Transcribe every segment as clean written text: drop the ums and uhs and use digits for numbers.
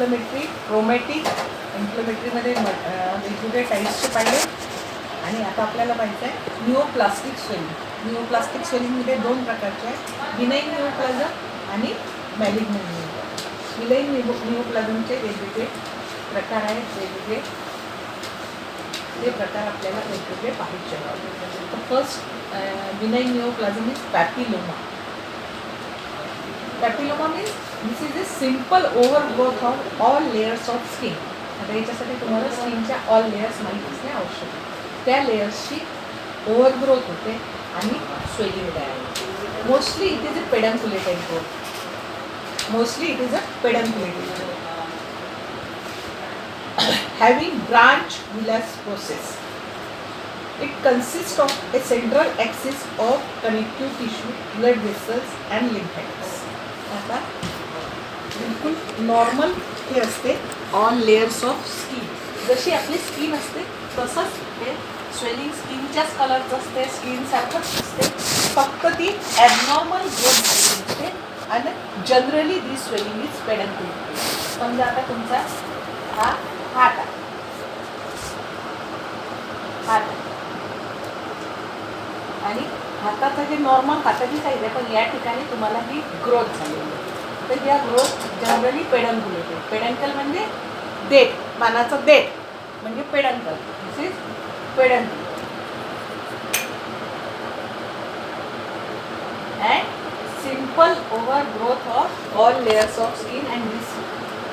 Inflammatory, ट्रोमॅटिक. इन्फ्लेमेटरीमध्ये वेगवेगळे टाईप्सचे पाहिले आणि आता आपल्याला पाहिजे आहे न्यूओप्लास्टिक स्वेलिंग. न्यूओप्लास्टिक स्वेलिंगमध्ये दोन प्रकारचे आहे, बिनाइन न्यूओप्लाझम आणि मॅलिग्नंट न्यूओप्लाझम. बिनाइन न्यूओप्लाझमचे वेगवेगळे प्रकार आहेत, वेगवेगळे ते प्रकार आपल्याला वेगवेगळे पाहायचे आहेत. तर first benign neoplasm is papilloma. Papilloma means this is a simple overgrowth of all layers of skin. आता याच्यासाठी तुम्हाला स्किनच्या ऑल लेयर्स माहीत असणे आवश्यक आहे. त्या लेयर्सची ओव्हरग्रोथ होते आणि स्वेलिंग तयार होते. Mostly it is a pedunculated growth. Mostly it is a pedunculated growth having branch villus process. It consists of a central axis of connective tissue, blood vessels and lymphatics. आता बिलकुल नॉर्मल हे असते all layers of skin. जशी आपली skin असते तसंच हे swelling स्किनच्याच कलरचं असते, स्किनसारखंच असते, फक्त ती ॲबनॉर्मल ग्रोथ झालेली असते आणि जनरली दी स्वेलिंग इज पेडन्क्युलेटेड. समजा आता तुमचा हा हात आहे, हात आणि हाताचं जे नॉर्मल हाताची साईज आहे, पण या ठिकाणी तुम्हाला ही ग्रोथ झालेली आहे. तर या ग्रोथ जनरली पेडन्क्युलेटेड. पेडन्कल म्हणजे देठ, मानाचं देठ म्हणजे peduncle. This is peduncle. And simple over growth of all layers of skin and this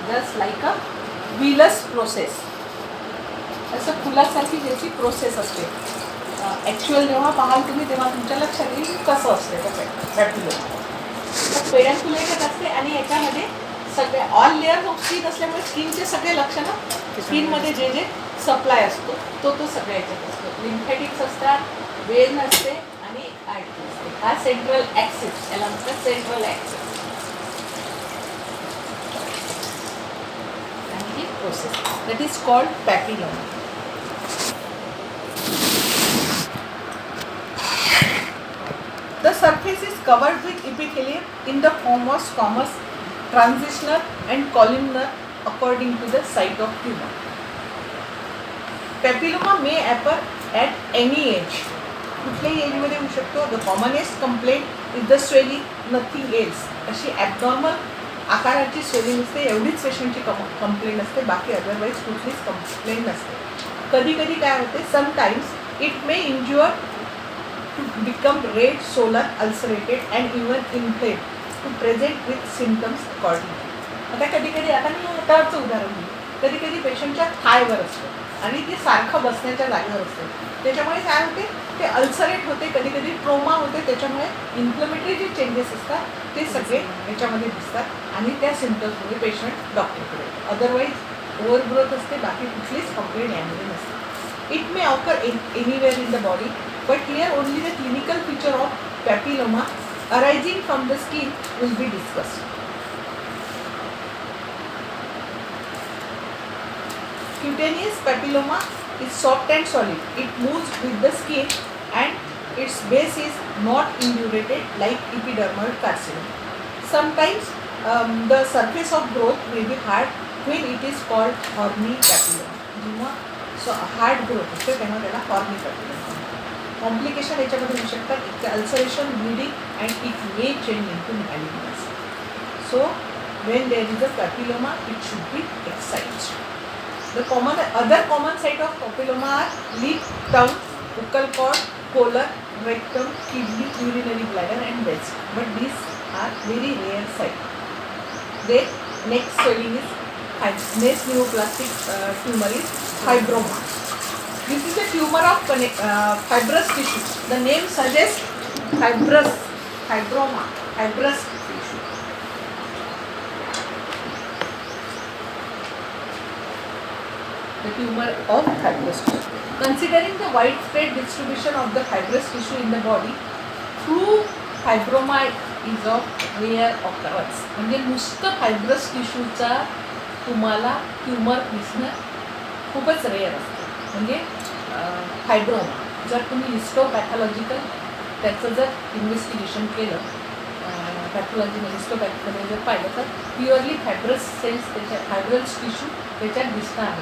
just like a villus process. असं फुलासारखी ज्याची प्रोसेस असते. ॲक्च्युअल जेव्हा पाहाल तुम्ही तेव्हा तुमच्या लक्षात येईल कसं असते कसं पॅपिलोमा. तर पेडन्क्युलेटेड असते आणि याच्यामध्ये सगळे ऑल लेअर्स ऑफ स्किन असल्यामुळे स्किनचे सगळे लक्षणं, स्किनमध्ये जे जे सप्लाय असतो तो सगळ्या याच्यात असतो. लिम्फॅटिक्स असतात, वेन असते आणि आर्टरी असते. हा सेंट्रल ॲक्सिस, याला म्हणतात सेंट्रल ॲक्सिस. आणि ही process that is called papilloma. The surface is covered with epithelium in the form of squamous, transitional and columnar according to the site of tumor. Papilloma may appear at any age. कुठल्याही एजमध्ये होऊ शकतो. The commonest complaint is the swelling, nothing else. अशी abnormal आकाराची swelling असते, एवढीच पेशंटची complaint असते, बाकी अदरवाईज कुठलीच कंप्लेंट नसते. कधी कधी काय होते, sometimes it may injure to become red, swollen, ulcerated and even inflamed to present with symptoms accordingly. आता कधी कधी, आता मी हातावरचं उदाहरण घेऊ, कधी कधी पेशंटच्या थायवर असतं आणि ते सारखं बसण्याच्या जागेवर असतं. त्याच्यामुळे काय होते, ते अल्सरेट होते, कधी कधी ट्रोमा होते. त्याच्यामुळे इन्फ्लेमेटरी जे चेंजेस असतात ते सगळे याच्यामध्ये दिसतात आणि त्या सिम्पटम्समुळे पेशंट डॉक्टरकडे येतो. अदरवाईज ओव्हरग्रोथ असते, बाकी कुठलीच कंप्लेंट यामध्ये नसते. It may occur anywhere in the body, but here only the clinical feature of papilloma arising from the skin will be discussed. Cutaneous papilloma is soft and solid. It moves with the skin and its base is not indurated like epidermal carcinoma. Sometimes the surface of growth may be hard when it is called horny papilloma. जेव्हा hard growth असते तेव्हा त्याला horny papilloma. Complication याच्यामध्ये होऊ शकतात, ulceration, bleeding and it may change into malignancy. So when there is a papilloma it should be excised. The common other common site of papilloma are lip, tongue, buccal cord, collar, rectum, kidney, urinary bladder and breast. But these are very rare sites. Then next swelling is next neoplastic tumor is fibroma. This is a tumor of fibrous tissue. The name suggests fibroma, fibrous tissue. The tumor of fibrous tissue. Considering the widespread distribution of the fibrous tissue in the body, true fibroma is of rare occurrence. म्हणजे नुसतं fibrous टिश्यूचा तुम्हाला tumour दिसणं खूपच rare असतं. म्हणजे फायब्रोमा जर तुम्ही हिस्टोपॅथॉलॉजिकल त्याचं जर इन्व्हेस्टिगेशन केलं पॅथॉलॉजीने हिस्टोपॅथीमध्ये जर पाहिलं तर purely fibrous cells fibrous tissue त्याच्यात दिसतं आहे,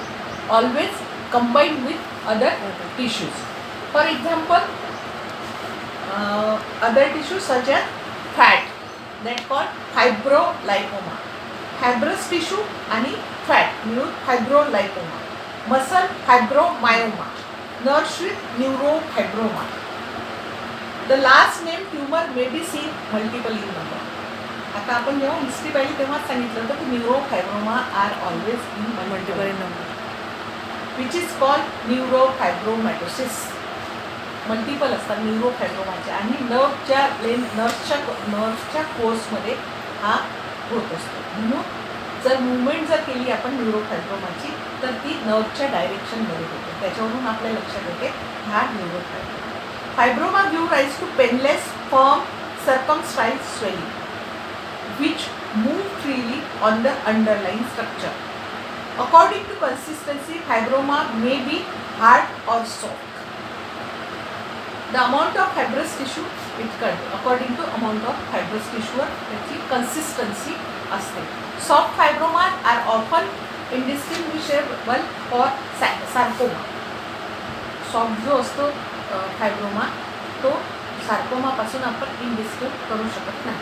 always combined with other tissues. For example other tissue such as fat that call fibrolipoma. Fibrous tissue आणि फॅट मिळून fibrolipoma. Muscle fibromyoma. Nerves with neurofibroma. The last name tumor may be seen multiple in number. आता आपण जेव्हा history पाहिली तेव्हा सांगितलं होतं की neurofibroma are always in multiple in number, which is called neurofibromatosis. Multiple असतात न्यूरोफायब्रोमाचे आणि नर्व्सच्या कोर्समध्ये हा होत असतो. म्हणून जर मुवमेंट जर केली आपण न्यूरोफायब्रोमाची तर ती नर्व्हच्या डायरेक्शनमध्ये होते. त्याच्यावरून आपल्या लक्षात येते हा न्यूरोफायब्रोमा. Fibroma give rise to painless, firm, circumscribed swelling, which move freely on the underlying structure. According to consistency, fibroma may be hard or soft. The amount of fibrous tissue, according to amount of fibrous tissue, त्याची consistency असते. Soft fibroma are often indistinguishable for sarcoma. Soft जो असतो फायब्रोमा तो सार्कोमापासून आपण indistinct करू शकत नाही.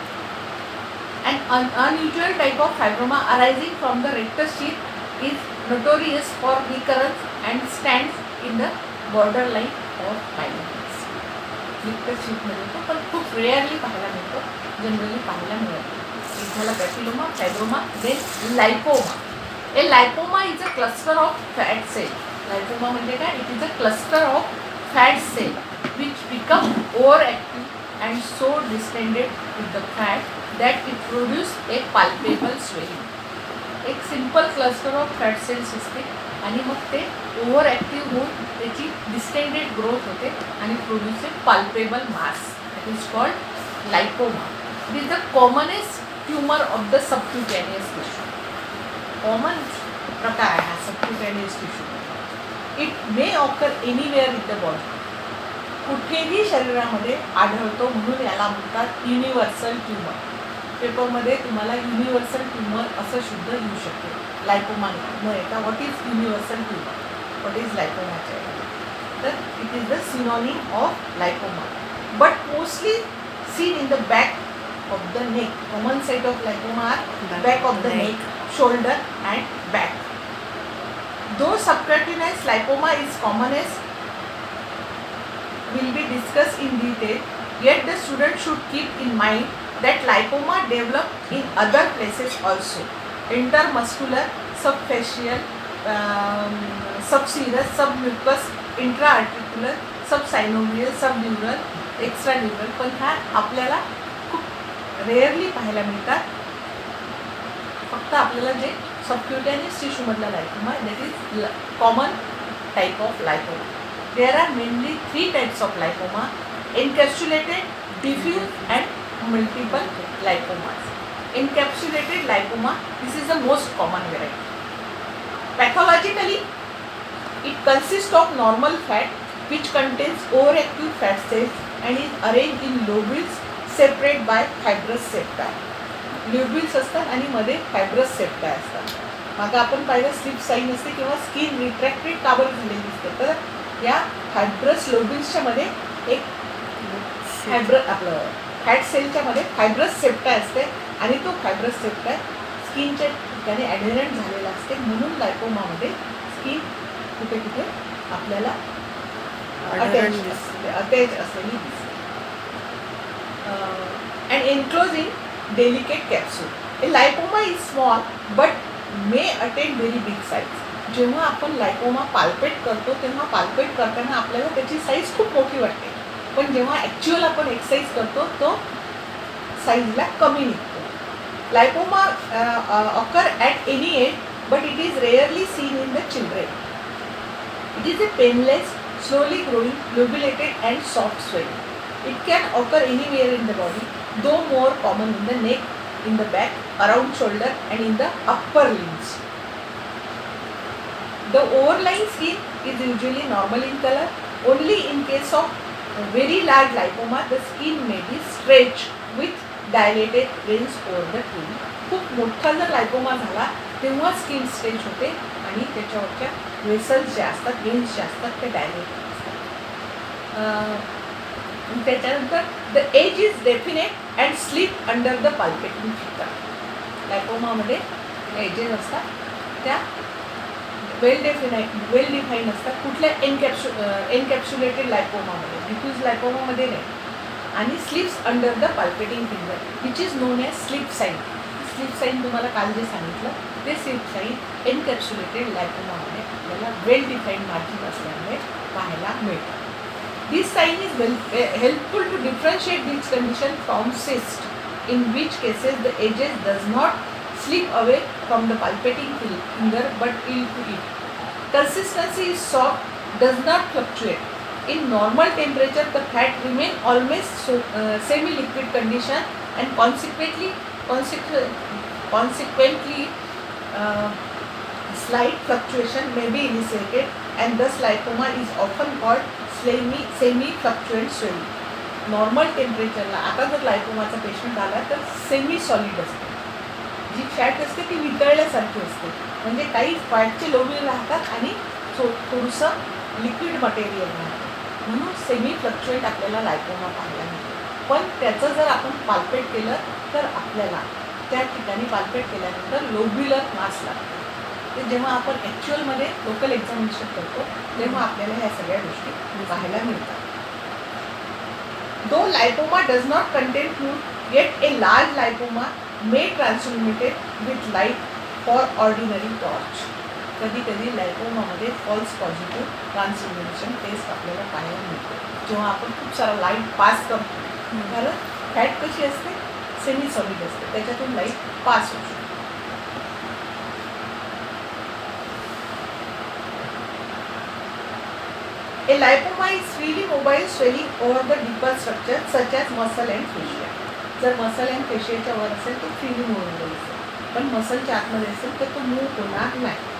And unusual type of fibroma arising from the rectus sheath is notorious for recurrence and stands in the border line of malignancy. Rectus शीथमध्ये तो पण खूप रेअरली पाहायला मिळतो, जनरली पाहायला मिळत नाही. एक झाला papilloma, fibroma, then lipoma. A lipoma is a cluster of fat cell. Lipoma म्हणजे काय? It is a cluster of fat cell which become overactive and so distended with the fat that it produce a palpable swelling. एक simple cluster of fat cells असते आणि मग ते over active होऊन त्याची distended growth होते आणि produce a palpable mass. That is called लायपोमा. It is the commonest tumour of the सबक्युटेनियस tissue. Common प्रकार आहे हा सबक्युटेनियस tissue. It may occur anywhere in the body. कुठेही शरीरामध्ये आढळतो म्हणून याला म्हणतात युनिव्हर्सल ट्यूमर. पेपरमध्ये तुम्हाला युनिव्हर्सल ट्यूमर असं शुद्ध येऊ शकते. लायपोमा न येता what is universal tumour, what is लायपोमाच्या, तर it is the synonym of lipoma. But mostly seen in the back of the neck. Common site of lipoma are back of the neck, shoulder and back. Though subcutaneous lipoma is commonest, will be discussed in detail, yet the student should keep in mind that lipoma develop in other places also. Intermuscular, subfacial, subserous, submucous, intraarticular, subsynovial, subneural, extraneural. पण ह्या आपल्याला खूप rarely पाहायला मिळतात. फक्त आपल्याला जे subcutaneous टिश्यूमधला lipoma that is common type of lipoma. There are mainly 3 types of lipoma: encapsulated, diffuse and multiple lipomas. Encapsulated lipoma, this is the most common variety. Pathologically it consist of normal fat which contains overactive fat cells and is arrange in lobules separate by fibrous septa. Lobules असतात आणि मध्ये fibrous सेप्टाय असतात. मागं आपण पाहिलं slip sine असते किंवा skin रिट्रॅक्टेड काबर झालेली दिसते. तर या फायब्रस लोब्युल्सच्या मध्ये एक आपलं फॅट सेलच्या मध्ये फायब्रस सेप्टाय असते आणि तो फायब्रस सेप्टाय स्किनच्या ठिकाणी ॲडहेरंट झालेला असते. म्हणून लायपोमामध्ये स्किन कुठे कुठे आपल्याला अटॅच असलेली दिसते. And enclosing delicate capsule. A lipoma is small but may attain very big size. जेव्हा आपण लायपोमा पाल्पेट करतो तेव्हा पाल्पेट करताना आपल्याला त्याची साईज खूप मोठी वाटते, पण जेव्हा ॲक्च्युअल आपण एक्सरसाइज करतो तो साईजला कमी निघतो. Lipoma occur at any age but it is rarely seen in the children. It is a painless, slowly growing, lobulated and soft swelling. It can occur anywhere in the body, though more common in the neck, in the back, around shoulder and in the upper limbs. The overlying skin is usually normal in color. Only in case of very large lipoma, the skin may be stretched with dilated veins over the tumor. खूप मोठा जर लायपोमा झाला तेव्हा skin stage होते आणि त्याच्यावरच्या vessels जे असतात, वेन्स जे असतात ते डायलेट असतात. त्याच्यानंतर the edge is definite and slip under the palpating finger. लायपोमामध्ये एजेस असतात त्या वेल डिफाईन असतात. कुठल्या एनकॅप्सुलेटेड लायपोमामध्ये, डिफ्यूज लायपोमामध्ये नाही. आणि slips under the palpating finger which is known as slip sign. Slip sign तुम्हाला काल जे सांगितलं ते स्लीप साईन एनकॅप्सुलेटेड लायपोमामध्ये आपल्याला वेल डिफाईन मार्जिन असल्यामुळे पाहायला मिळतं. This sign is helpful to differentiate this condition from cyst, in which cases the edges does not slip away from the palpating finger but yield to it. Consistency is soft, does not fluctuate. In normal temperature, the fat remain almost semi-liquid condition, and consequently, slight fluctuation may be initiated, and thus lipoma is often called semi fluctuant swelling. Normal टेम्परेचरला आता जर लायपोमाचा patient आला तर semi solid असते. जी fat असते ती वितळल्यासारखी असते, म्हणजे काही फॅटचे लोबी राहतात आणि थोडंसं लिक्विड मटेरियल राहतं, म्हणून सेमी फ्लक्च्युएंट आपल्याला लायपोमा पाहायला मिळतो. पण त्याचं जर आपण पाल्पेट केलं तर आपल्याला त्या ठिकाणी पाल्पेट केल्यानंतर लोब्युलर मास लागतो. ते जेव्हा आपण ॲक्च्युअलमध्ये लोकल एक्झामिनेशन करतो तेव्हा आपल्याला ह्या सगळ्या गोष्टी पाहायला मिळतात. Though lipoma does not contain fluid, yet a large lipoma may transmitted with light for ordinary torch. कधी कधी लायपोमामध्ये फॉल्स पॉझिटिव्ह ट्रान्समिटेशन टेस्ट आपल्याला पाहायला मिळते जेव्हा आपण खूप सारा लाईट पास करतो. कारण फॅट कशी असते, सेमी सॉलिड असते, त्याच्यातून लाईट पास होऊ शकते. A lipoma is freely mobile swelling over the deeper structure such as muscle and fascia. जर मसल अँड फेशियाच्या वर असेल तो फ्रीली मूव्हेबल असेल, पण मसलच्या आतमध्ये असेल तर तो मूव्ह होणार नाही.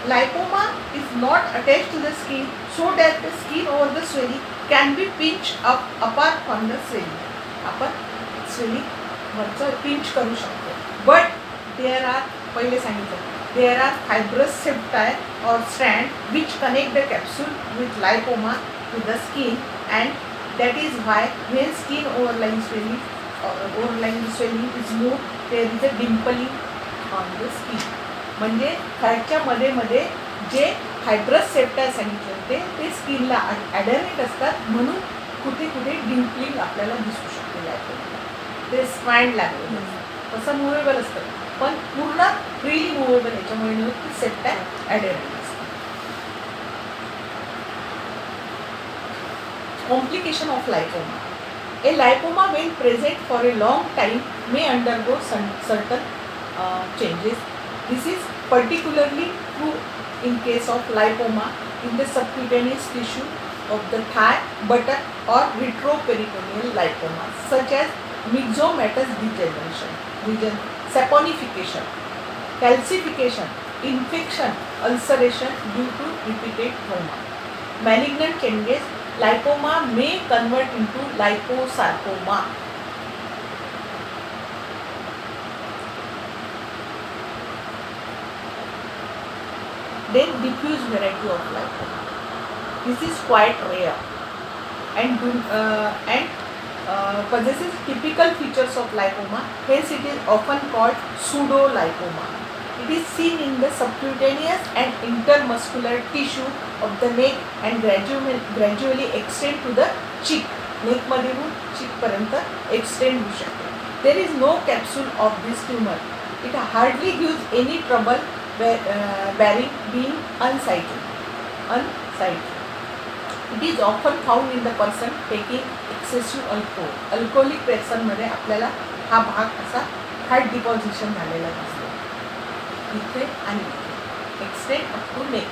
Lipoma is not attached to the skin so that the skin over the swelling can be pinched up apart from the swelling. आपण swelling वरचं pinch करू शकतो. But there are, पहिले सांगितलं, there are fibrous septi or strand which connect the capsule with lipoma to the skin, and that is why when skin overlying swelling is moved, there is a dimpling on the skin. म्हणजे फॅटच्या मध्ये जे fibrous सेप्टाय सांगितले होते ते स्किनला ॲडरेट असतात, म्हणून कुठे कुठे डिम्पलिंग आपल्याला दिसू शकते. ते स्ट्रँड लागले तसं मुव्हेबल असतं, पण पूर्ण फ्रीली मुव्हेबल याच्यामुळे नाही होत की सेप्टाय ॲडरेट असतं. Complication of लायपोमा. A लायपोमा Wien present for a long time may undergo certain changes. This is particularly true in case of lipoma in the subcutaneous tissue of the thigh, buttock or retroperitoneal lipoma such as myxomatous degeneration, saponification, calcification, infection, ulceration due to repeated trauma. Malignant changes, lipoma may convert into liposarcoma. Then diffuse variety of lipoma. This is quite rare and possesses typical features of lipoma. Hence, it is often called pseudolipoma. It is seen in the subcutaneous and intermuscular tissue of the neck and gradually extend to the cheek. Neck मधून cheek पर्यंत extend होऊ शकते. There is no capsule of this tumor. It hardly gives any trouble bearing being unsightly. It is often found in the person taking excessive alcohol. Alcoholic person मध्ये आपल्याला हा भाग असा fat deposition झालेला दिसतो इथे आणि extend up to neck.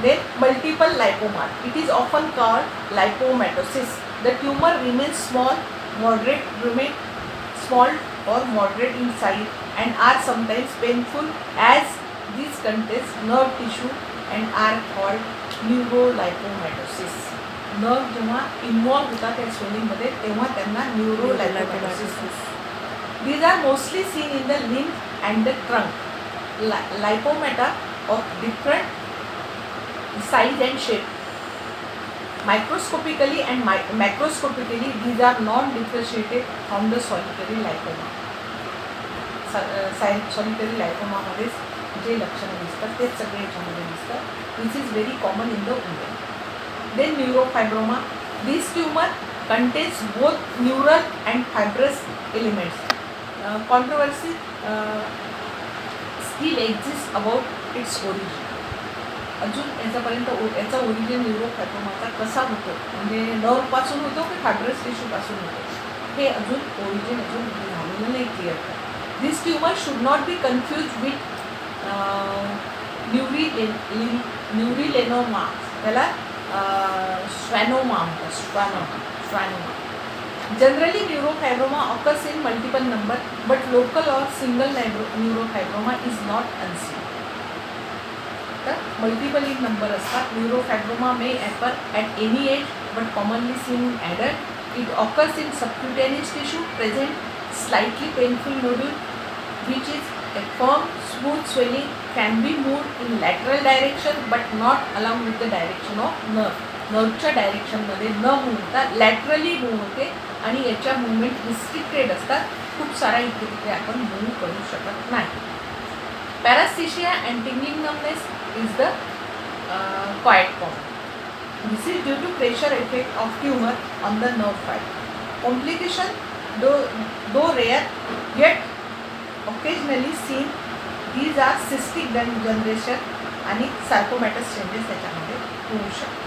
Then multiple lipoma. It is often called lipomatosis. The tumor remains small, moderate, remain small or moderate in size and are sometimes painful as these contains nerve tissue and are called neurolipomatosis. Nerve जेव्हा involve होतात त्या स्वेलिंगमध्ये तेव्हा त्यांना न्यूरोलायपोमॅटोसिस. These are mostly seen in the lymph and the trunk. Lipomata of different size and shape. Microscopically and macroscopically, these are non-differentiated from the solitary lipoma. Solitary lipoma मध्ये जे लक्षणं दिसतात तेच सगळे याच्यामध्ये दिसतात. This is very common in the women. Then neurofibroma. This tumor contains both neural and fibrous elements. Controversy still exists about its origin. अजून याचा ओरिजिन न्यूरोफायब्रोमाचा कसा होतो, म्हणजे नर्वपासून होतो की फायब्रस टिश्यूपासून होतो, हे अजून ओरिजिन झालेलं नाही क्लिअर कर. This tumour should not be confuse with neurilemmoma, त्याला श्वॅनोमा म्हणतात. श्वॅनोमा. Generally, neurofibroma occurs in multiple number, but local or single neurofibroma is not unseen. तर multiple in number असतात. Neurofibroma may occur at any age, but commonly seen in adult. It occurs in subcutaneous tissue, present slightly painful nodule, which is a firm, smooth swelling, can be moved in lateral direction, but not along with the direction of nerve. नर्वच्या डायरेक्शनमध्ये न move होता laterally move होते आणि याच्या movement restricted असतात. खूप सारा इथे तिथे आपण मूव्ह करू शकत नाही. Paraesthesia and tingling numbness is the quite common. This is due to pressure effect of tumour on the nerve fibre. Complication though rare yet occasionally seen. These are cystic generation आणि sarcomatous changes त्याच्यामध्ये होऊ शकतात.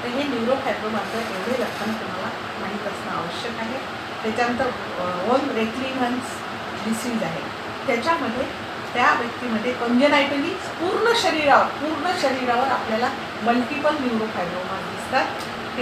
तर हे न्यूरोफायब्रोमाचं एवढे लक्षण तुम्हाला माहीत असणं आवश्यक आहे. त्याच्यानंतर वॉन रेक्लिव्हन्स डिसीज आहे, त्याच्यामध्ये त्या व्यक्तीमध्ये कंजेनायटली पूर्ण शरीरावर आपल्याला मल्टिपल न्यूरोफायब्रोमा दिसतात.